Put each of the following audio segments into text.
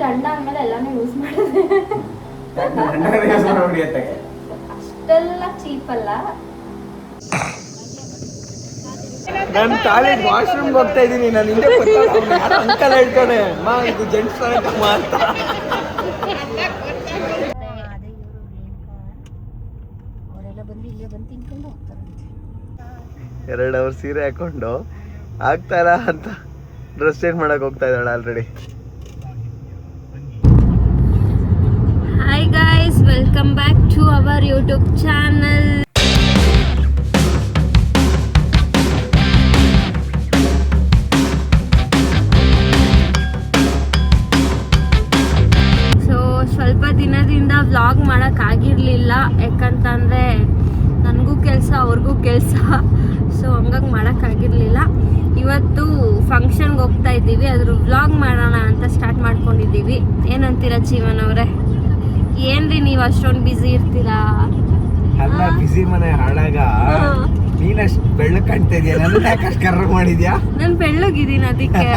ಗಂಡ ಆದ್ಮೇಲೆ ಎಲ್ಲಾನು ಯೂಸ್ ಮಾಡಿದೆ. ಅಷ್ಟೆಲ್ಲ ಚೀಪ್ ಅಲ್ಲ. ನಾನು ಕಾಲೇಜ್ ವಾಶ್ರೂಮ್ಗೆ ಹೋಗ್ತಾ ಇದ್ದೀನಿ. ನಾನು ಹಿಂದೆ ಅಂಕಲ್ ಹೇಳ್ತಾನೆ ಮಾ ಇದು ಜೆಂಟ್ಸ್ ಅಮ್ಮ ಅಂತ. ಎರಡು ಅವರ್ ಸೀರೆ ಹಾಕೊಂಡು ಆಗ್ತಾರ ಅಂತ ಡ್ರೆಸ್ ಚೇಂಜ್ ಮಾಡಕ್ ಹೋಗ್ತಾ ಇದ್ದಾಳೆ already. Hi guys, welcome back to our YouTube channel. So ಸ್ವಲ್ಪ ದಿನದಿಂದ ವ್ಲಾಗ್ ಮಾಡೋಕ್ಕಾಗಿರಲಿಲ್ಲ, ಯಾಕಂತಂದರೆ ನನಗೂ ಕೆಲಸ ಅವ್ರಿಗೂ ಕೆಲಸ. ಸೊ ಹಂಗಾಗಿ ಮಾಡೋಕ್ಕಾಗಿರಲಿಲ್ಲ. ಇವತ್ತು ಫಂಕ್ಷನ್ಗೆ ಹೋಗ್ತಾ ಇದ್ದೀವಿ, ಅದ್ರ ವ್ಲಾಗ್ ಮಾಡೋಣ ಅಂತ ಸ್ಟಾರ್ಟ್ ಮಾಡ್ಕೊಂಡಿದ್ದೀವಿ. ಏನಂತೀರಾ ಜೀವನ್ ಅವರೇ? ಏನ್ರಿ ನೀವು ಅಷ್ಟೊಂದು ಬ್ಯುಸಿ ಇರ್ತೀರಾ? ಅಲ್ಲ, ಬಿಸಿ ಮನೆ ಹಾಳಾಗ ನೀನಷ್ಟು ಬೆಳ್ಳಗ್ ಕಾಣ್ತಾ ಇದೀಯ, ನನ್ನ ಯಾಕೆ ಅಷ್ಟು ಕರ್ರ ಮಾಡಿದ್ಯಾ? ನಾನು ಬೆಳ್ಳಗಿದ್ದೀನಿ, ಅದಕ್ಕೆ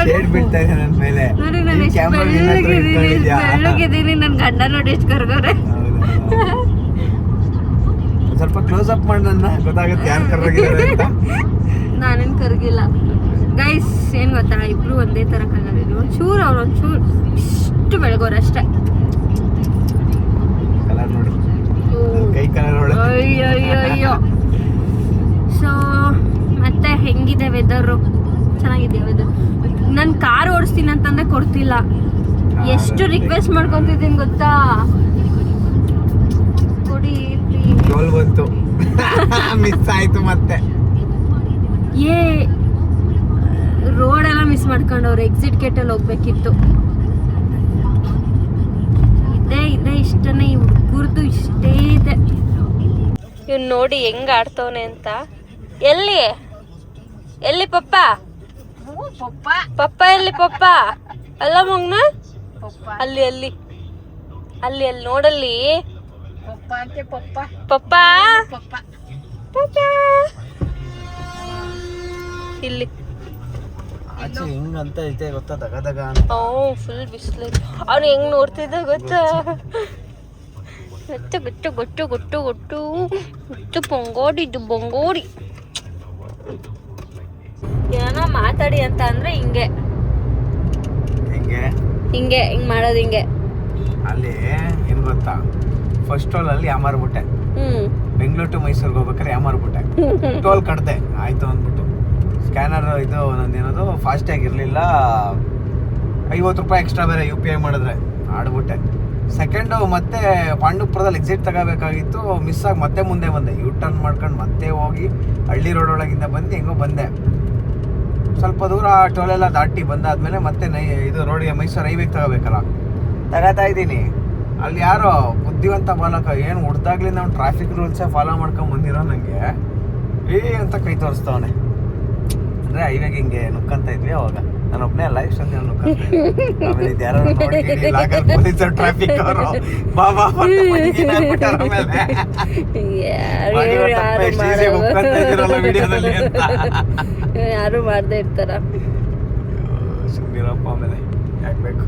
ಶೇಡ್ ಬೀಳ್ತಾ ಇದೆ ನನ್ನ ಮೇಲೆ. ನೋಡಿ ನಾನು ಎಷ್ಟು ಬೆಳ್ಳಗಿದ್ದೀನಿ. ನನ್ನ ಗಂಡ ನೋಡಿ ಎಷ್ಟು ಕರ್ಗೋರೆ. ಸ್ವಲ್ಪ ಕ್ಲೋಸ್ ಅಪ್ ಮಾಡಿ ನನ್ನ, ಗೊತ್ತಾಗುತ್ತೆ ಯಾರು ಕರ್ರಾಗಿದ್ದಾರೆ ಅಂತ. ನಾನೇನು ಕರ್ಗಿಲ್ಲ ಗೈಸ್. ಏನು ಗೊತ್ತಾ, ಇಬ್ರು ಒಂದೇ ಥರ ಕಲರ್ ಇದೆ. ಒಂಚೂರು ಅವ್ರು ಒಂಚೂರು ಇಷ್ಟು ಬೆಳಗೋರು ಅಷ್ಟೇ. ಕಲರ್ ನೋಡಿ, ಕೈ ಕಲರ್. ಅಯ್ಯೋ. ಸೊ ಮತ್ತೆ ಹೆಂಗಿದೆ ವೆದರು? ಚೆನ್ನಾಗಿದೆ ವೆದರ್. ನಾನು ಕಾರ್ ಓಡಿಸ್ತೀನಿ ಅಂತಂದ್ರೆ ಕೊಡ್ತಿಲ್ಲ. ಎಷ್ಟು ರಿಕ್ವೆಸ್ಟ್ ಮಾಡ್ಕೊತಿದ್ದೀನಿ ಗೊತ್ತಾ, ಕೊಡಿ ಪ್ಲೀಸ್. ಟೋಲ್ ಬಂತು, ಮಿಸ್ ಆಯ್ತು ಮತ್ತೆ. ರೋಡೆಲ್ಲ ಮಿಸ್ ಮಾಡ್ಕೊಂಡವ್ರು. ಎಕ್ಸಿಟ್ ಗೇಟಲ್ಲಿ ಹೋಗ್ಬೇಕಿತ್ತು. ಇದೆ ಇಷ್ಟನೇ, ಈ ಹುಡುಗರ್ದು ಇಷ್ಟೇ ಇದೆ. ಇವ್ನು ನೋಡಿ ಹೆಂಗ್ ಆಡ್ತವನೆ ಅಂತ. ಎಲ್ಲಿ ಪಪ್ಪ ಎಲ್ಲಿ ಪಪ್ಪ? ಅಲ್ಲ ಮಗ್ನ, ಅಲ್ಲಿ ನೋಡಲ್ಲಿ ಪಪ್ಪ ಇಲ್ಲಿ. ಆಚೆ ಹೆಂಗ್ ಅಂತ ಐತೆ ಗೊತ್ತಾ, ದಗದಗ. ಫುಲ್ ಬಿಸಿಲು. ಅವ್ನು ಹೆಂಗ್ ನೋಡ್ತಿದ್ದ ಗೊತ್ತಾ? ಗೊಟ್ಟು ಬೊಂಗೋಡಿ. ಏನೋ ಮಾತಾಡಿ ಅಂತ ಅಂದ್ರೆ ಹಿಂಗ್ ಮಾಡೋದು. ಹಿಂಗೆ ಅಲ್ಲಿ ಏನ್ ಗೊತ್ತಾ, ಫಸ್ಟ್ ಟೋಲ್ ಅಲ್ಲಿ ಯಾಮಾರ್ಬಿಟ್ಟೆ. ಬೆಂಗಳೂರು ಟು ಮೈಸೂರ್ಗೆ ಹೋಗ್ಬೇಕಾದ್ರೆ ಯಾಮಾರ್ಬಿಟ್ಟೆ. ಟೋಲ್ ಕಟ್ದೆ ಆಯ್ತು ಅಂದ್ಬಿಟ್ಟು. ಸ್ಕ್ಯಾನರ್ ಇದು ನಂದೇನದು ಫಾಸ್ಟ್ಯಾಗ್ ಇರಲಿಲ್ಲ. 50 ರೂಪಾಯಿ ಎಕ್ಸ್ಟ್ರಾ ಬೇರೆ UPI ಮಾಡಿದ್ರೆ ಆಡ್ಬಿಟ್ಟೆ. ಸೆಕೆಂಡು ಮತ್ತೆ ಪಾಂಡುಪುರದಲ್ಲಿ ಎಕ್ಸಿಟ್ ತಗೋಬೇಕಾಗಿತ್ತು, ಮಿಸ್ ಆಗಿ ಮತ್ತೆ ಮುಂದೆ ಬಂದೆ. ಟರ್ನ್ ಮಾಡ್ಕೊಂಡು ಮತ್ತೆ ಹೋಗಿ ಹಳ್ಳಿ ರೋಡ್ ಒಳಗಿಂದ ಬಂದು ಹೆಂಗೋ ಬಂದೆ. ಸ್ವಲ್ಪ ದೂರ ಟೋಲೆಲ್ಲ ದಾಟಿ ಬಂದಾದ್ಮೇಲೆ ಮತ್ತೆ ಇದು ರೋಡಿಗೆ ಮೈಸೂರು ಹೈವೇಗೆ ತಗೋಬೇಕಲ್ಲ, ತಗೋತಾ ಇದ್ದೀನಿ. ಅಲ್ಲಿ ಯಾರೋ ಬುದ್ಧಿವಂತ ಬಾಲಕ ಏನು ಹುಡ್ದಾಗ್ಲಿ ನಾವು ಟ್ರಾಫಿಕ್ ರೂಲ್ಸೇ ಫಾಲೋ ಮಾಡ್ಕೊಂಡು ಬಂದಿರೋ ನನಗೆ ಅಂತ ಕೈ ತೋರಿಸ್ತವನೆ. ಅಂದರೆ ಹೈವೇಗೆ ಹಿಂಗೆ ನುಕ್ಕಂತ ಇದ್ವಿ ಅವಾಗ. ನಾನು ಒಬ್ಬನೇ ಅಲ್ಲ, ಇಷ್ಟೊಂದು ಜನ ನುಕ್ಕಂತ ಇದ್ವಿ. ಆಮೇಲೆ ಇದು ಯಾರು ಪೊಲೀಸರು ಟ್ರಾಫಿಕ್ ಅವರು ಬಾಬಾ ವಿಡಿಯೋದಲ್ಲಿ ಅಂತ ಯಾರು ಮಾಡದೇ ಇರ್ತಾರ. ಸುಮ್ಮನಿರಪ್ಪ, ಆಮೇಲೆ ಯಾಕೆ ಬೇಕು?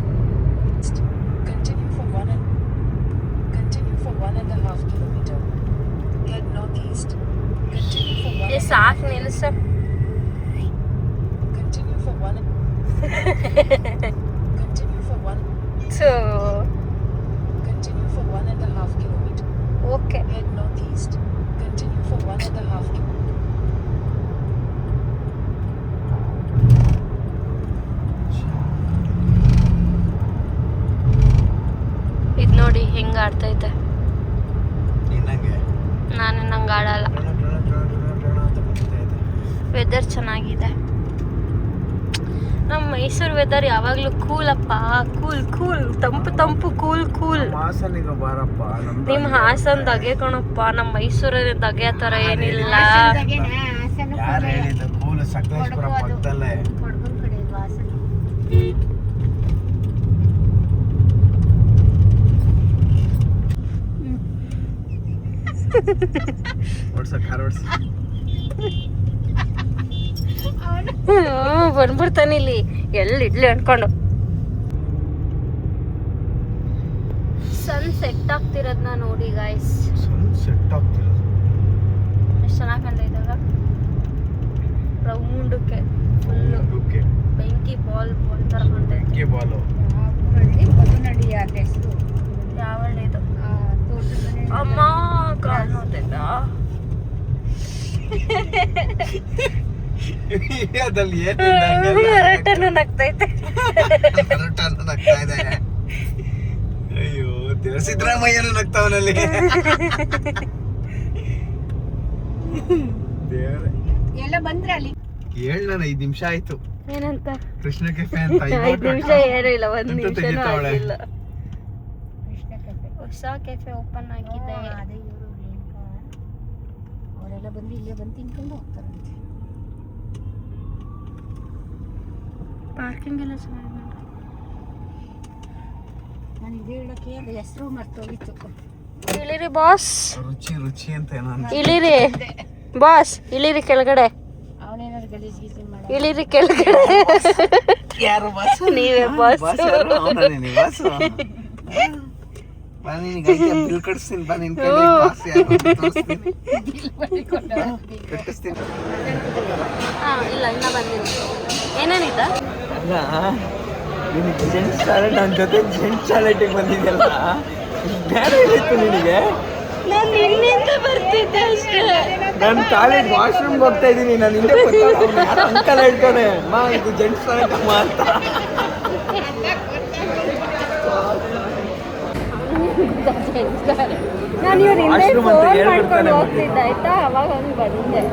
ಸಾಕು ನಿಲ್ಸ. So continue for 1.5 kilometer. Okay. Head northeast. Continue for 1.5 kilometer. ಇದು ನೋಡಿ ಹೆಂಗ ಆಡ್ತೈತೆ. ನಾನು ನಂಗೆ ಆಡಲ್ಲ. ವೆದರ್ ಚೆನ್ನಾಗಿದೆ. ನಮ್ಮ ಮೈಸೂರು ವೆದರ್ ಯಾವಾಗಲೂ ಕೂಲಪ್ಪ, ಕೂಲ್ ತಂಪು ಕೂಲ್. ನಿಮ್ಮ ಹಾಸನ್ ದಗೆ ಕಣಪ್ಪ, ನಮ್ಮ ಮೈಸೂರಲ್ಲಿ ದಗೆ ಆ ಥರ ಏನಿಲ್ಲ. ಸಕಲೇಶ್ಪುರ ಪಕ್ಕದಲ್ಲೇ. ಓಡ್ಸ ಕಾರ್ ಓಡ್ಸ. ಬಂದ್ಬಿಡ್ತಾನೆ ಇಲ್ಲಿ ಎಲ್ಲಿ ಇಡ್ಲಿ ಅನ್ಕೊಂಡು. ಸನ್ ಸೆಟ್ ಆಗ್ತಿರೋದನ್ನ ನೋಡಿ ಗಾಯ್ಸ್. ಸೆಟ್ ಆಗ್ತಿರೋದು ಎಷ್ಟು ಚೆನ್ನಾಗಿ ಕಾಣ್ತೈತಲ್ಲ. ರೌಂಡಕ್ಕೆ ಫುಲ್ಲು ಬೆಂಕಿ ಬಾಲ್ ಥರ ಕಾಣ್ತೈತೆ. ಬಾಲು ಯಾವ ಹಳ್ಳಿ ಇದು? ಅಮ್ಮ ಕಾಲ್ ನೋಡ್ತೈತಾ? ಅದಲ್ಲಿ ಎರಟನ್ನು ನಗ್ತೈತೆ. ನಗ್ತಾ ಇದೆ. ಅಯ್ಯೋ ದೇವ್ರ ಸಿದ್ದರಾಮಯ್ಯನು ನಗ್ತಾವನಲ್ಲಿ. ಎಲ್ಲ ಬಂದ್ರೆ ಅಲ್ಲಿ ಹೇಳ್ ನಾನು 5 ನಿಮಿಷ ಆಯ್ತು. ಏನಂತ? ಕೃಷ್ಣ ಕೆಫೆ ಅಂತ 5 ನಿಮಿಷ ಏನೂ ಇಲ್ಲ, 1 ನಿಮಿಷನೂ ಆಗಿಲ್ಲ. ಹೊಸ ಕೆಫೆ ಓಪನ್ ಆಗಿದೆ. ಅದೇ ಇವರು ಅವರೆಲ್ಲ ಬಂದು ಇಲ್ಲೇ ಬಂದು ತಿನ್ಕೊಂಡು ಹೋಗ್ತಾರಂತೆ. ಪಾರ್ಕಿಂಗ್ ಎಲ್ಲ ಚೆನ್ನಾಗಿ ನಾನು ಇದು ಹೇಳಕ್ಕೆ ಅದು ಹೆಸರು ಮರ್ತೋಗಿತ್ತು. ಇಳಿರಿ ಬಾಸ್. ರುಚಿ ರುಚಿ ಅಂತ ಏನೋ ಇಳಿರಿ ಬಾಸ್, ಇಳಿರಿ ಕೆಳಗಡೆ. ಅವನೇನಾದ್ರು ಗಲೀಜ್ ಗೀಜ್ ಮಾಡ. ಇಳಿರಿ ಕೆಳಗಡೆ. ಯಾರು ಬಾಸ್? ನೀವೇ ಬಾಸ್. ಬಾ ನಿನಗೆ ಬಿಲ್ ಕಟ್ಸ್ತೀನಿ. ಬಾ ನಿನ್ ಕಡೆ ಬಾಸ್ ಯಾರು ತೋರಿಸ್ತೀನಿ. ಕಟ್ಟಿಸ್ತೀನಿ. ಇಲ್ಲ ಇನ್ನ ಬಂದಿಲ್ಲ. ಏನೇನಿದೆ? ಅಲ್ಲ ನಿನಗೆ ಜೆಂಟ್ಸ್ ಟಾಯ್ಲೆಟ್ ನನ್ನ ಜೊತೆ ಜೆಂಟ್ಸ್ ಟಾಯ್ಲೆಟಿಗೆ ಬಂದಿದ್ದೆಲ್ಲ ಬೇರೆ ಇತ್ತು ನಿನಗೆ. ನಾನು ನಿನ್ನಿಂದ ಬರ್ತಿದ್ದೆ ಅಷ್ಟೇ. ನಾನು ಟಾಯ್ಲೆಟ್ ವಾಶ್ರೂಮ್ಗೆ ಹೋಗ್ತಾ ಇದ್ದೀನಿ. ನಾನು ಹಿಂದೆ ಯಾರು ಅಂಕಲ್ ಹೇಳ್ತಾನೆ ಮಾ ಇದು ಜೆಂಟ್ಸ್ ಟಾಯ್ಲೆಟ್ ಅಮ್ಮ ಅಂತ. ನಾನು ಇವ್ರ ಹಿಂದೆ ಫೋನ್ ಮಾಡ್ಕೊಂಡು ಹೋಗ್ತಿದ್ದೆ ಆಯ್ತಾ, ಅವಾಗ ಅವ್ನು ಬಂದೆ.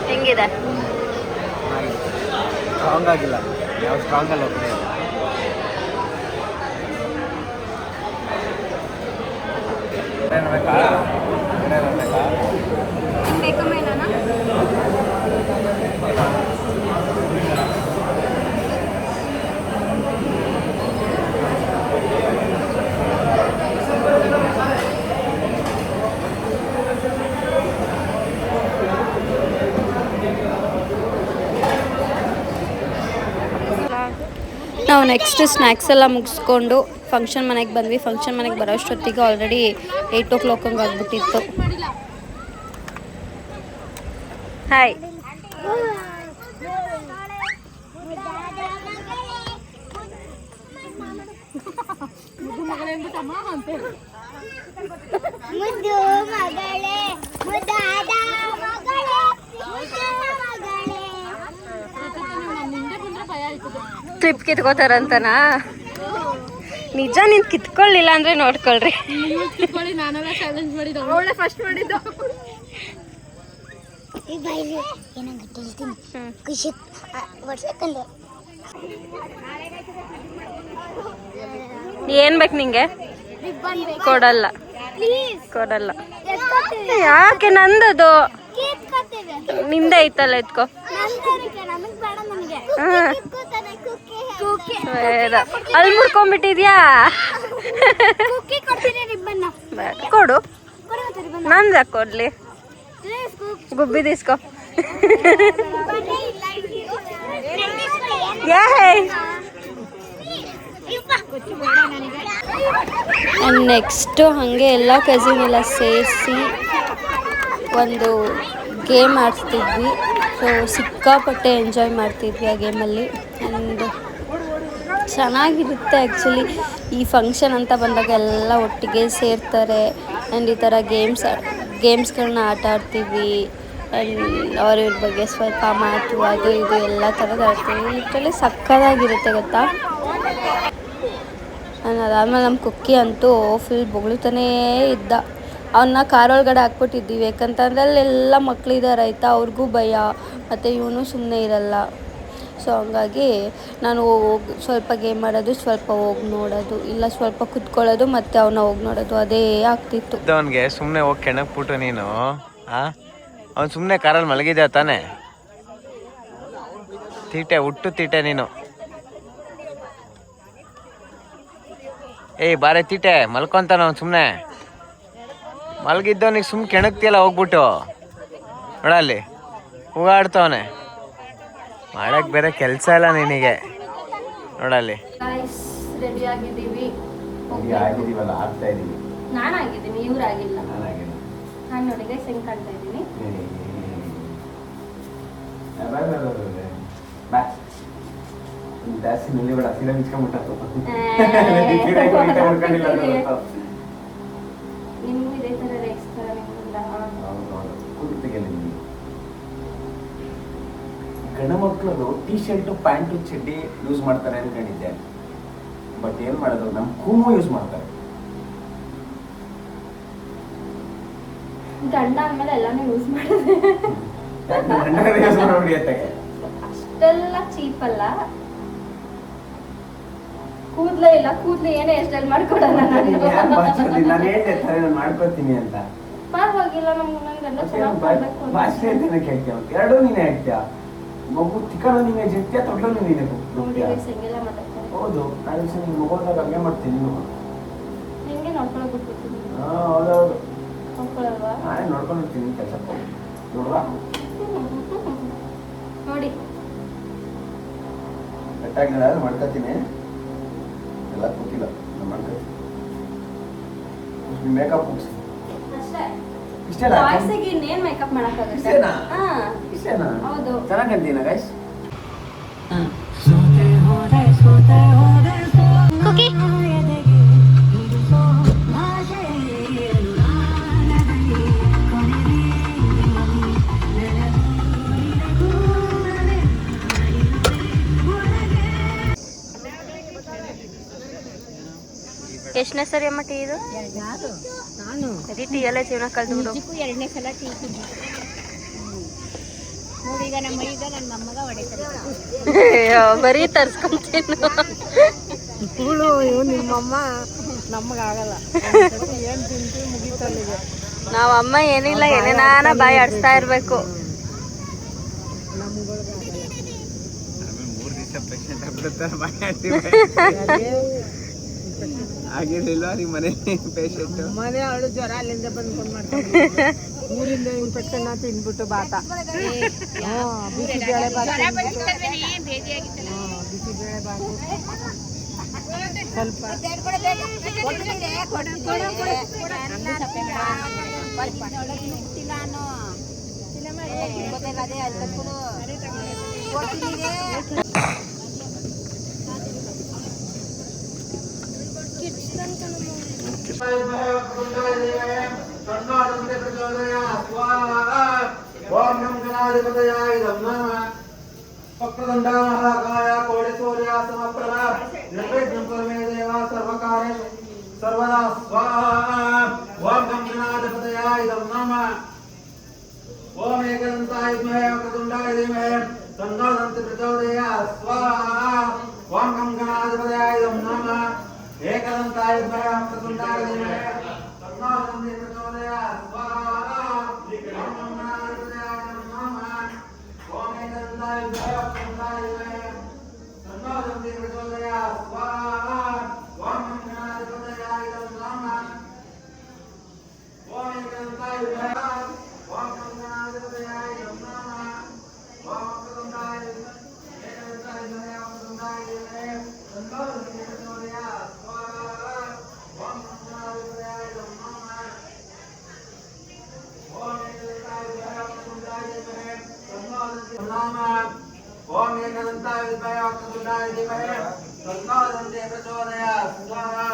ಹೆಂಗಿದೆ? ಸ್ಟ್ರಾಂಗ್ ಆಗಿಲ್ಲ. ಯಾವ ಸ್ಟ್ರಾಂಗ್ ಅಲ್ಲ ಒಬ್ಬನೇ. ಬೇಕಾ ಮೇಲನ? ನಾವು ನೆಕ್ಸ್ಟ್ ಸ್ನ್ಯಾಕ್ಸ್ ಎಲ್ಲ ಮುಗಿಸ್ಕೊಂಡು ಫಂಕ್ಷನ್ ಮನೆಗೆ ಬಂದ್ವಿ. ಫಂಕ್ಷನ್ ಮನೆಗೆ ಬರೋಷ್ಟೊತ್ತಿಗೆ ಆಲ್ರೆಡಿ 8 o'clock ಹಂಗೆ ಆಗ್ಬಿಟ್ಟಿತ್ತು. ಹಾಯ್. ಕ್ಲಿಪ್ ಕಿತ್ಕೋತಾರಂತನಾ? ನಿಜ ನೀನ್ ಕಿತ್ಕೊಳ್ಳಿಲ್ಲ ಅಂದ್ರೆ ನೋಡ್ಕೊಳ್ರಿ. ನಾನೆಲ್ಲ ಚಾಲೆಂಜ್ ಮಾಡಿದ್ದು, ಅವಳೇ ಫಸ್ಟ್ ಮಾಡಿದ್ದು. ಏನ್ ಬೇಕು ನಿಂಗೆ? ಕೊಡಲ್ಲ ಕೊಡಲ್ಲ. ಯಾಕೆ? ನಂದದು ನಿಂದೆ ಐತಲ್ಲ, ಎತ್ಕೋ. ಅಲ್ಲಿ ಮುಡ್ಕೊಂಡ್ಬಿಟ್ಟಿದ್ಯಾ? ಕೊಡು. ನಂದು ಯಾಕೆ ಕೊಡ್ಲಿ? ಗುಬ್ಬಿ ದಿಸ್ಕೋ. ನೆಕ್ಸ್ಟ್ ಹಾಗೆ ಎಲ್ಲ ಕಸಿನ್ ಎಲ್ಲ ಸೇರಿಸಿ ಒಂದು ಗೇಮ್ ಆಡ್ತಿದ್ವಿ. ಸೊ ಸಿಕ್ಕಾಪಟ್ಟೆ ಎಂಜಾಯ್ ಮಾಡ್ತಿದ್ವಿ ಆ ಗೇಮಲ್ಲಿ. ಆ್ಯಂಡ್ ಚೆನ್ನಾಗಿರುತ್ತೆ ಆ್ಯಕ್ಚುಲಿ. ಈ ಫಂಕ್ಷನ್ ಅಂತ ಬಂದಾಗ ಎಲ್ಲ ಒಟ್ಟಿಗೆ ಸೇರ್ತಾರೆ ಆ್ಯಂಡ್ ಈ ಥರ ಗೇಮ್ಸ್ಗಳನ್ನ ಆಟ ಆಡ್ತೀವಿ. ಆ್ಯಂಡ್ ಅವ್ರ ಬಗ್ಗೆ ಸ್ವಲ್ಪ ಮಾತು ಅದು ಇದು ಎಲ್ಲ ಥರದ್ದು ಆಡ್ತೀವಿ. ಲಿಟ್ರಲಿ ಸಕ್ಕತ್ತಾಗಿರುತ್ತೆ ಗೊತ್ತಾ. ಆ್ಯಂಡ್ ಅದಾದಮೇಲೆ ನಮ್ಮ ಕುಕ್ಕಿ ಅಂತೂ ಫುಲ್ ಬೊಗಳ್ತಾನೇ ಇದ್ದ. ಅವನ್ನ ಕಾರೊಳಗಡೆ ಹಾಕ್ಬಿಟ್ಟಿದ್ದೀವಿ, ಯಾಕಂತಂದರೆ ಅಲ್ಲೆಲ್ಲ ಮಕ್ಕಳಿದ್ದಾರೆ ಆಯಿತಾ, ಅವ್ರಿಗೂ ಭಯ, ಮತ್ತು ಇವನು ಸುಮ್ಮನೆ ಇರಲ್ಲ. ಸೊ ಹಂಗಾಗಿ ನಾನು ಸ್ವಲ್ಪ ಗೇಮ್ ಆಡೋದು, ಸ್ವಲ್ಪ ಹೋಗಿ ನೋಡೋದು, ಇಲ್ಲ ಸ್ವಲ್ಪ ಕುತ್ಕೊಳ್ಳೋದು, ಮತ್ತು ಅವನ್ನ ಹೋಗಿ ನೋಡೋದು, ಅದೇ ಆಗ್ತಿತ್ತು. ಅವನಿಗೆ ಸುಮ್ಮನೆ ಹೋಗಿ ಕೆಣಕ್ಬಿಟ್ಟು ನೀನು ಅವ್ನು ಸುಮ್ಮನೆ ಕಾರಲ್ಲಿ ಮಲಗಿದ್ದ ತಾನೆ. ತೀಟೆ ಹುಟ್ಟು ತೀಟೆ ನೀನು. ಏಯ್ ಬಾರೆ ತೀಟೆ ಮಲ್ಕೊಂತಾನ ಅವ್ನು ಸುಮ್ಮನೆ ಮಲ್ಗಿದ್ದವನಿಗೆ ಸುಮ್ಮನೆ ಕೆಣಕ್ತಿಯಲ್ಲ ಹೋಗ್ಬಿಟ್ಟು ನೋಡಲ್ಲಿ ಹೂಗಾಡ್ತವನೆ ಮಾಡಕ್ ಬೇರೆ ಕೆಲಸ ಇಲ್ಲ ನಿನಗೆ ನೋಡಲ್ಲಿ ರೆಡಿ ಆಗಿದ್ದೀವಿ ಆಗಿದೀವಲ್ಲ ಆಗ್ತಾ ಇದೀವಿ ನಾನಾಗಿದ್ದೀನಿ ಇವ್ರಾಗಿಲ್ಲ ನಾನು ನೋಡಿ ಗೈಸ್ ಹೆಂಗ್ ಕಾಣ್ತಾ ಇದ್ದೀನಿ ಜಾಸ್ತಿ ನಲ್ಲಿ ಬೇಡ ಸೀದಾ ಮಿಚ್ಕೊಂಡ್ಬಿಟ್ಟು ನಿಮ್ಗೂ ಇದೇ ತರ ರೇಕ್ಸ್ ತರ ನಿಮ್ಮಿಂದ ಗಂಡ ಮಕ್ಕಳು ಟೀ ಶರ್ಟ್ ಪ್ಯಾಂಟು ಚಡ್ಡಿ ಯೂಸ್ ಮಾಡ್ತಾರೆ ಅನ್ಕೊಂಡಿದ್ದೆ ಬಟ್ ಏನ್ ಮಾಡೋದು ನಮ್ ಕೂಮು ಯೂಸ್ ಮಾಡ್ತಾರೆ ಗಂಡ ಅಂದ್ಮೇಲೆ ಎಲ್ಲಾನು ಯೂಸ್ ಮಾಡಿದೆ ಅಷ್ಟೆಲ್ಲ ಚೀಪ್ ಅಲ್ಲ ಕೂದ್ಲೇ ಇಲ್ಲ ಕೂದ್ಲು ಏನೇ ಎಷ್ಟೆಲ್ಲ ಮಾಡ್ಕೊಡಲ್ಲ ನಾನು ಹೇಳ್ದೆ ಮಾಡ್ಕೊತೀನಿ ಅಂತ ಪರವಾಗಿಲ್ಲ ನನ್ ಗಂಡ ಚೆನ್ನಾಗಿ ಭಾಷೆ ಹೇಳ್ತೀನಿ ಕೇಳ್ತೀಯ ಎರಡೂ ನೀನೇ ಹೇಳ್ತೀಯ ಮಗು ಚಿಕನ್ ನೀನೇ ಜಿರ್ತೀಯ ತೊಟ್ಲು ನೀನೇ ಹೆಂಗೆಲ್ಲ ಮಾತಾಡ್ತಾರೆ ಹೌದು ನಾನು ನಿನ್ ಮಗುವಾಗ ಹಂಗೆ ಮಾಡ್ತೀನಿ ಹೆಂಗೆ ನೋಡ್ಕೊಳಕ್ ಬಿಟ್ಬಿಡ್ತೀನಿ ಹೌದೌದು ನೋಡ್ಕೊಳಲ್ವಾ ನಾನೇ ನೋಡ್ಕೊಂಡಿರ್ತೀನಿ ಕೆಲಸ ನೋಡ್ವಾ ನೋಡಿ ಕಟ್ಟಾಗಿ ಮಾಡ್ಕೊತೀನಿ ಎಲ್ಲ ಕೂತಿಲ್ಲ ನಾನು ಮಾಡ್ಕೊತೀನಿ ಮೇಕಪ್ ಮುಗಿಸಿ ಅಷ್ಟೇ ಇಷ್ಟೇನಾ ವಾಯ್ಸಿಗೆ ಇನ್ನೇನ್ ಮೇಕಪ್ ಮಾಡಕ್ಕಾಗುತ್ತೆ ಇಷ್ಟೇನಾ ಹಾ ಇಷ್ಟೇನಾ ಹೌದು ಚೆನ್ನಾಗಿ ಅಂತೀನ ಗೈಸ್ ಕುಕಿ ಎಷ್ಟನೇ ಸರಿ ಅಮ್ಮ ಟೀ ಇದು ನಾನು ಸರಿ ಟೀ ಎಲ್ಲ ಜೀವನ ಕಲ್ತ್ಬಿಡು ಎರಡನೇ ಸಲ ಟೀ ಕುಡಿದ್ವಿ ನೋಡಿ ಈಗ ನಮ್ಮ ಈಗ ನನ್ನ ಮೊಮ್ಮಗ ಹೊಡಿತಾರೆ ಬರೀ ತರ್ಸ್ಕೊಂತೀನಿ ಕೂಳು ನಿಮ್ಮಮ್ಮ ನಮಗಾಗಲ್ಲ ಏನು ತಿಂತೀವಿ ಮುಗಿತಲ್ಲಿಗೆ ನಾವ್ ಅಮ್ಮ ಏನಿಲ್ಲ ಏನೇನಾನ ಬಾಯಿ ಆಡಿಸ್ತಾ ಇರ್ಬೇಕು ಆಗಿರ್ಲಿಲ್ಲ ನಿಮ್ಮ ಮನೆ ಪೇಷಂಟ್ ಮನೆ ಅವಳು ಜ್ವರ ಅಲ್ಲಿಂದ ಬಂದ್ಕೊಂಡು ಮಾಡ್ತಾರೆ ಊರಿಂದ ಇನ್ಫೆಕ್ಷನ್ ತಿನ್ಬಿಟ್ಟು ಬಾತ ಬಿಸಿಬೇಳೆ ಬಾತ್ ಬಿಸಿಬೇಳೆ ಬಾತು ಸ್ವಲ್ಪ ವಕ್ರದಂಡಾಕಾಯ ಕೋಟಿ ಸೂರ್ಯ ಸಮಪ್ರಭ ನಿರ್ವಿಘ್ನಂ ಕುರುಮೇ ದೇವ ಸರ್ವಕಾರ್ಯೇಷು ಸರ್ವದಾ ಸ್ವಾಹಾ ಓಂ ಗಂ ಗಣಾಧಿಪತಯಾಯ ನಮಃ ಓಂ ಏಕದಂತಾಯ ವಿದ್ಮಹೇ ವಕ್ರತುಂಡಾಯ ಧೀಮಹಿ ತನ್ನೋ ದಂತಿ ಪ್ರಚೋದಯಾತ್ ಸ್ವಾಹಾ ಓಂ ಗಂ ಗಣಾಧಿಪತಯಾಯ ನಮಃ ಏಕದಂತಾಯ ವಿದ್ಮಹೇ ವಕ್ರತುಂಡಾಯ ಧೀಮಹಿ ತನ್ನೋ ದಂತಿ ಪ್ರಚೋದಯಾತ್ ಸ್ವಾಹಾ ಓಂ ಗಂ ಗಣಾಧಿಪತಯಾಯ ನಮಃ ಓಂ ಏಕದಂತಾಯ ವಿದ್ಮಹೇ ವಕ್ರತುಂಡಾಯ ಧೀಮಹಿ ತನ್ನೋ ದಂತಿ ಪ್ರಚೋದಯಾತ್ ಸ್ವಾಹಾ ಓಂ ಗಂ ಗಣಾಧಿಪತಯಾಯ ನಮಃ ಓಂ ಏಕದಂತಾಯ ವಿದ್ಮಹೇ ಓಂ ಗಂ ಗಣಾಧಿಪತಯಾಯ ನಮಃ ಓಂ ವಕ್ರತುಂಡಾಯ ಏಕದಂತಾಯ ವಿದ್ಮಹೇ ವಕ್ರತುಂಡಾಯ ಧೀಮಹಿ ತನ್ನೋ ದಂತಿ ಪ್ರಚೋದಯಾತ್ ಸ್ವಾಹಾ ಓಂ ಗಂ ಗಣಾಧಿಪತಯಾಯ ನಮಃ ಓಂ ಏಕದಂತಾಯ ವಿದ್ಮಹೇ ವಕ್ರತುಂಡಾಯ ಧೀಮಹಿ ತನ್ನೋ ದಂತಿ ಓಂ ಏಕದಂತಾಯ ವಿದ್ಮಹೇ ವಕ್ರತುಂಡಾಯ ಧೀಮಹಿ ತನ್ನೋ ದಂತಿ ಪ್ರಚೋದಯಾತ್ ಸ್ವಾಹಾ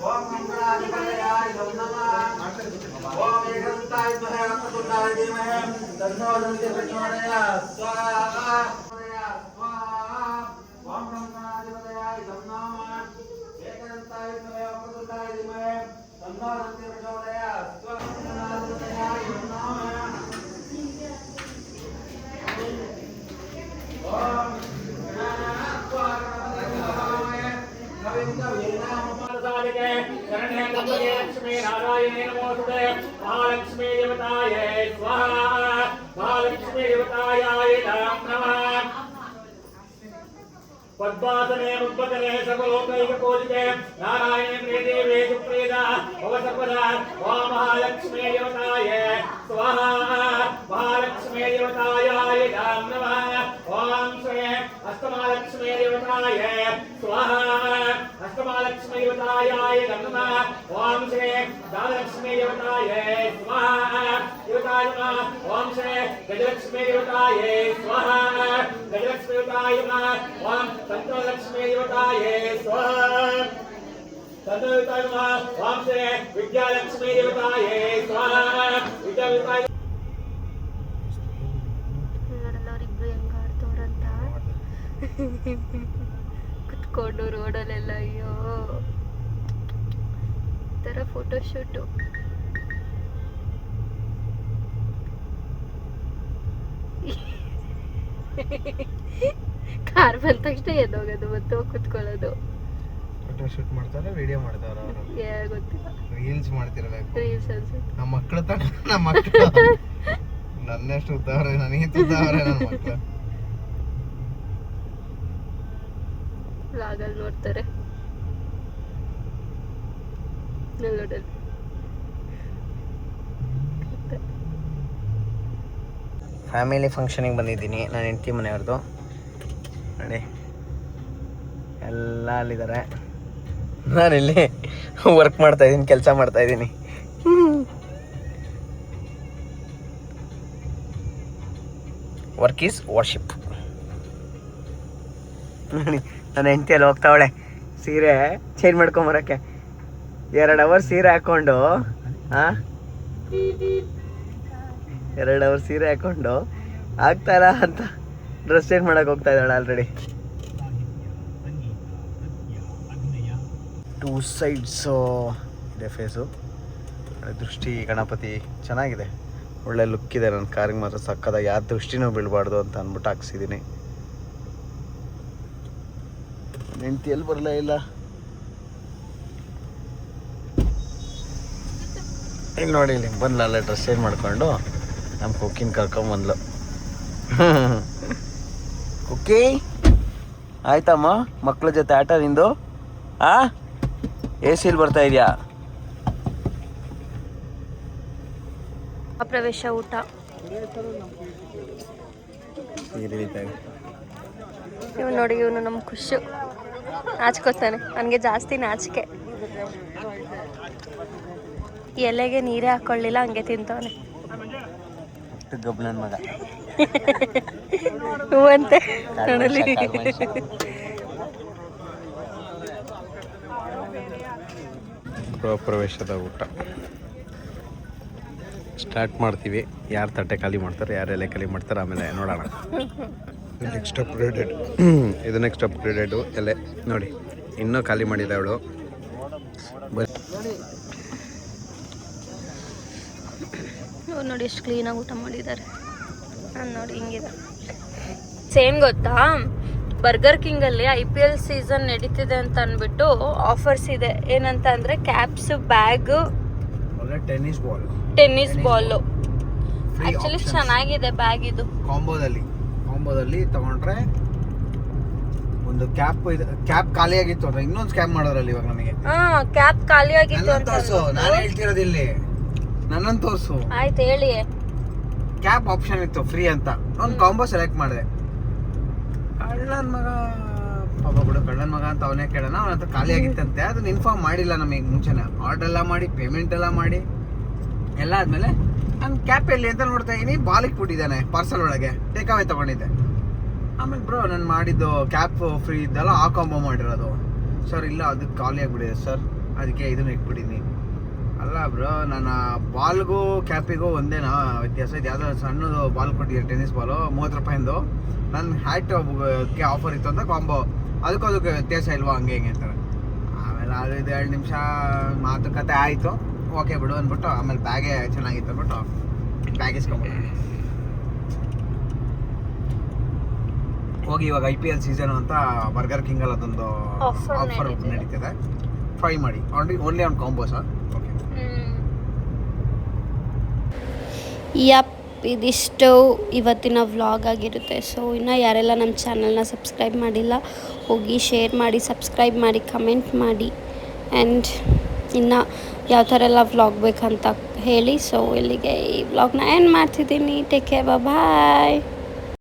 ಓಂ ಗಂ ಗಣಾಧಿಪತಯಾಯ ನಮಃ ಓಂ ಏಕದಂತಾಯ ವಿದ್ಮಹೇ ವಕ್ರತುಂಡಾಯ ಧೀಮಹಿ ತನ್ನೋ ದಂತಿ ಪ್ರಚೋದಯಾತ್ ಸ್ವಾಹಾ ಓಂ ಗಂ ಗಣಾಧಿಪತಯಾಯ ನಮಃ ಏಕದಂತಾಯ ವಿದ್ಮಹೇ ವಕ್ರತುಂಡಾಯ ಧೀಮಹಿ ತನ್ನೋ ದಂತಿ ಪ್ರಚೋದಯಾತ್ ಸ್ವಾಹಾ ಗಣಾಧಿಪತಯಾಯ ನಮಃ ಓಂ लक्ष्मी नारायणे नमोस्तुते महालक्ष्मी देवताय स्वाहा महालक्ष्मी देवताय नमः पद्मासने मुद्बकने सर्वलोकैकपूजिते नारायणे प्रियदेवे सुप्रीदा भवसर्वदा ॐ महालक्ष्मी देवताय स्वाहा महालक्ष्मी देवतायाय नमः ॐ श्री अष्टमालक्ष्मी देवताय स्वाहा अष्टमालक्ष्मी देवतायाय नमः ॐ श्री दानलक्ष्मी देवताय स्वाहा देवताय नमः ॐ श्री गजलक्ष्मी देवताय स्वाहा गजलक्ष्मी देवताय नमः ॐ संतलक्ष्मी देवताय स्वाहा संतदेवताय नमः ॐ श्री विद्यालक्ष्मी देवताय स्वाहा विद्यादेवताय ಇವರೆಲ್ಲವರಿಬ್ರು ಹೆಂಗ್ ಆಡ್ತವ್ರಂತ ಕುತ್ಕೊಂಡು ರೋಡಲ್ಲೆಲ್ಲ. ಅಯ್ಯೋ ಈ ಥರ ಫೋಟೋಶೂಟು. ಕಾರ್ ಬಂದ ತಕ್ಷಣ ಎದ್ದೋಗೋದು ಮತ್ತು ಕುತ್ಕೊಳ್ಳೋದು. ಫೋಟೋ ಶೂಟ್ ಮಾಡ್ತಾರೆ, ವಿಡಿಯೋ ಮಾಡ್ತಾರ ಅವರು. ಗೊತ್ತಿಲ್ಲ, ರೀಲ್ಸ್ ಮಾಡ್ತಿರ್ಬೇಕು. ರೀಲ್ಸ್ ಅನ್ಸುತ್ತೆ. ನಮ್ಮ ಮಕ್ಕಳು ನಮ್ಮ ಮಕ್ಕಳು ನನ್ನೆಷ್ಟು ಉದ್ದವ್ರೆ, ನನಗೆ ಉದ್ದವ್ರೆ ನನ್ನ ಮಕ್ಕಳು. ವ್ಲಾಗಲ್ಲಿ ನೋಡ್ತಾರೆ. ನೋಡಲ್ಲಿ ಫ್ಯಾಮಿಲಿ ಫಂಕ್ಷನಿಗೆ ಬಂದಿದ್ದೀನಿ, ನಾನು ಹೆಂಡತಿ ಮನೆಯವ್ರದ್ದು. ನೋಡಿ ಎಲ್ಲ ಅಲ್ಲಿದ್ದಾರೆ, ನಾನಿಲ್ಲಿ ವರ್ಕ್ ಮಾಡ್ತಾಯಿದ್ದೀನಿ, ಕೆಲಸ ಮಾಡ್ತಾಯಿದ್ದೀನಿ. Work is warship. ನೋಡಿ ನನ್ನ ಹೆಂಡತಿ ಅಲ್ಲಿ ಹೋಗ್ತಾವಳೆ ಸೀರೆ ಚೇಂಜ್ ಮಾಡ್ಕೊಂಬರಕ್ಕೆ. 2 ಅವರ್ ಸೀರೆ ಹಾಕ್ಕೊಂಡು 2 ಅವರ್ ಸೀರೆ ಹಾಕ್ಕೊಂಡು ಆಗ್ತಾರ ಅಂತ ಡ್ರೆಸ್ ಚೇಂಜ್ ಮಾಡಕ್ಕೆ ಹೋಗ್ತಾ ಇದ್ದಾಳೆ ಆಲ್ರೆಡಿ. 2 ಸೈಡ್ಸು ಇದೆ ಫೇಸು. ದೃಷ್ಟಿ ಗಣಪತಿ ಚೆನ್ನಾಗಿದೆ, ಒಳ್ಳೆ ಲುಕ್ ಇದೆ. ನನ್ನ ಕಾರಿಗೆ ಮಾತ್ರ ಸಕ್ಕದ, ಯಾರ ದೃಷ್ಟಿನೂ ಬೀಳಬಾರ್ದು ಅಂತ ಅಂದ್ಬಿಟ್ಟು ಹಾಕ್ಸಿದ್ದೀನಿ. ಹೆಂಡತಿ ಎಲ್ಲಿ ಬರಲೇ ಇಲ್ಲ. ಇಲ್ಲಿ ನೋಡಿ, ಇಲ್ಲಿ ಬಂದ್ಲ ಅಲ್ಲೇ ಡ್ರೆಸ್ ಚೇಂಜ್ ಮಾಡ್ಕೊಂಡು ನಮ್ಮ ಕುಕ್ಕಿನ ಕರ್ಕೊಂಬಂದ್ಲು. ಕುಕ್ಕಿ ಆಯ್ತಮ್ಮ, ಮಕ್ಳ ಜೊತೆ ಆಟ ನಿಂದು? ಎ ಸಿಲಿ ಬರ್ತಾ ಇದೆಯಾ? ಪ್ರವೇಶ ಊಟ. ಇವನು ನೋಡಿ, ಇವನು ನಮ್ಮ ಖುಷು. ನಾಚ್ಕೋತಾನೆ, ನನಗೆ ಜಾಸ್ತಿ ನಾಚಿಕೆ. ಎಲೆಗೆ ನೀರೇ ಹಾಕೊಳ್ಳಿಲ್ಲ, ಹಂಗೆ ತಿಂತವನೆ. ಗಬ್ನನ್ ಮಗ ಹೂವಂತೆ ನೋಡಲಿ. ಪ್ರವೇಶದ ಊಟ ಸ್ಟಾರ್ಟ್ ಮಾಡ್ತೀವಿ. ಯಾರು ತಟ್ಟೆ ಖಾಲಿ ಮಾಡ್ತಾರೆ, ಯಾರು ಎಲೆ ಖಾಲಿ ಮಾಡ್ತಾರೆ, ಆಮೇಲೆ ನೋಡೋಣ. ನೆಕ್ಸ್ಟ್ ಅಪ್ಗ್ರೇಡೆಡ್, ಇದು ನೆಕ್ಸ್ಟ್ ಅಪ್ಗ್ರೇಡೆಡು ಎಲೆ. ನೋಡಿ ಇನ್ನೂ ಖಾಲಿ ಮಾಡಿಲ್ಲ ಅವಳು. ನೋಡಿ ಎಷ್ಟು ಕ್ಲೀನಾಗಿ ಊಟ ಮಾಡಿದ್ದಾರೆ. ನಾನು ನೋಡಿ ಹಿಂಗಿದೆ. ಸೇಮ್ ಗೊತ್ತಾ, ಬರ್ಗರ್ ಕಿಂಗಲ್ಲಿ IPL ಸೀಸನ್ ನಡೀತಿದೆ ಅಂತ ಅಂದ್ಬಿಟ್ಟು ಆಫರ್ಸ್ ಇದೆ. ಏನಂತ ಅಂದರೆ caps, bag, tennis ball. Actually ಚೆನ್ನಾಗಿದೆ ಬ್ಯಾಗ್ ಇದು. ಕಾಂಬೋದಲ್ಲಿ ತಗೊಂಡ್ರೆ ಒಂದು ಕ್ಯಾಪ್ ಖಾಲಿ ಆಗಿತ್ತು ಅಂದ್ರೆ ಇನ್ನೊಂದು ಸ್ಕ್ಯಾಮ್ ಮಾಡೋದ್ರಲ್ಲಿ ಇವಾಗ ನಮಗೆ. ಕ್ಯಾಪ್ ಖಾಲಿ ಆಗಿತ್ತು ಅಂತ ನಾನು ಹೇಳ್ತಿರೋದು ಇಲ್ಲಿ, ನನ್ನನ್ನು ತೋರಿಸು. ಆಯ್ತು ಹೇಳಿ. ಕ್ಯಾಪ್ ಆಪ್ಷನ್ ಇತ್ತು ಫ್ರೀ ಅಂತ, ಒಂದು ಕಾಂಬೋ ಸೆಲೆಕ್ಟ್ ಮಾಡಿದೆ. ಕಳ್ಳನ ಮಗ ಪಾಪ ಬಿಡು, ಕಳ್ಳನ ಮಗ ಅಂತ ಅವನೇ ಕೇಳೋಣ. ಅವನ ಹತ್ರ ಖಾಲಿ ಆಗಿತ್ತಂತೆ, ಅದನ್ನ ಇನ್ಫಾರ್ಮ್ ಮಾಡಿಲ್ಲ ನಮಗೆ ಮುಂಚೆನೆ. ಆರ್ಡರ್ ಎಲ್ಲ ಮಾಡಿ, ಪೇಮೆಂಟ್ ಎಲ್ಲ ಮಾಡಿ ಎಲ್ಲ ಆದ್ಮೇಲೆ ನಾನು ಕ್ಯಾಪ್ ಎಲ್ಲಿ ಅಂತ ನೋಡ್ತಾ ಇದೀನಿ, ಬಾಲಿಗೆ ಬಿಟ್ಟಿದ್ದಾನೆ ಪಾರ್ಸಲ್ ಒಳಗೆ. ಟೇಕ್ ಅವೇ ತಗೊಂಡಿದ್ದೆ. ಆಮೇಲೆ ಬ್ರೋ ನಾನು ಮಾಡಿದ್ದು ಕ್ಯಾಪ್ ಫ್ರೀ ಇದ್ದಲ್ಲ, ಆ ಕಾಂಬೋ ಮಾಡಿರೋದು. ಸರ್ ಇಲ್ಲ, ಅದಕ್ಕೆ ಖಾಲಿ ಆಗಿಬಿಟ್ಟಿದೆ ಸರ್, ಅದಕ್ಕೆ ಇದನ್ನ ಇಟ್ಬಿಟ್ಟಿದ್ದೀನಿ. ಅಲ್ಲ ಬ್ರೋ, ನಾನು ಬಾಲ್ಗೂ ಕ್ಯಾಪಿಗೂ ಒಂದೇನಾ ವ್ಯತ್ಯಾಸ? ಇದು ಯಾವುದೋ ಸಣ್ಣದು ಬಾಲ್ ಕೊಟ್ಟಿದ್ದಾರೆ, ಟೆನ್ನಿಸ್ ಬಾಲು, 30 ರೂಪಾಯಿಂದು. ನನ್ನ ಹ್ಯಾಟ್ಗೆ ಆಫರ್ ಇತ್ತು ಅಂತ ಕಾಂಬೋ, ಅದಕ್ಕೆ ವ್ಯತ್ಯಾಸ ಇಲ್ವಾ ಹಂಗೆ ಹಿಂಗೆ ಅಂತಾರೆ. ಆಮೇಲೆ ಅದು ಇದು 2 ನಿಮಿಷ ಮಾತುಕತೆ ಆಯಿತು. ಓಕೆ ಬಿಡು ಅಂದ್ಬಿಟ್ಟು ಆಮೇಲೆ ಬ್ಯಾಗೇ ಚೆನ್ನಾಗಿತ್ತು ಅಂದ್ಬಿಟ್ಟು ಬ್ಯಾಗ್ ಇಸ್ಕೊಂಬಿಟ್ಟು ಹೋಗಿ. ಇವಾಗ IPL ಸೀಸನ್ ಅಂತ ಬರ್ಗರ್ ಕಿಂಗಲ್ಲಿ ಅದೊಂದು ಆಫರ್ ನಡೀತಿದೆ. ಟ್ರೈ ಮಾಡಿ. ಓನ್ಲಿ ಆನ್ ಕಾಂಬೋಸಾ? ಓಕೆ. ಯಪ್ ಇದಿಷ್ಟು ಇವತ್ತಿನ ವ್ಲಾಗ್ ಆಗಿರುತ್ತೆ. ಸೊ ಇನ್ನು ಯಾರೆಲ್ಲ ನಮ್ಮ ಚಾನಲ್ನ ಸಬ್ಸ್ಕ್ರೈಬ್ ಮಾಡಿಲ್ಲ ಹೋಗಿ ಶೇರ್ ಮಾಡಿ, ಸಬ್ಸ್ಕ್ರೈಬ್ ಮಾಡಿ, ಕಮೆಂಟ್ ಮಾಡಿ. ಆ್ಯಂಡ್ ಇನ್ನು ಯಾವ ಥರ ಎಲ್ಲ ವ್ಲಾಗ್ ಬೇಕಂತ ಹೇಳಿ. ಸೊ ಇಲ್ಲಿಗೆ ಈ ವ್ಲಾಗ್ನ ಎಂಡ್ ಮಾಡ್ತಿದ್ದೀನಿ. ಟೇಕ್ ಕೇರ್, ಬಾಯ್.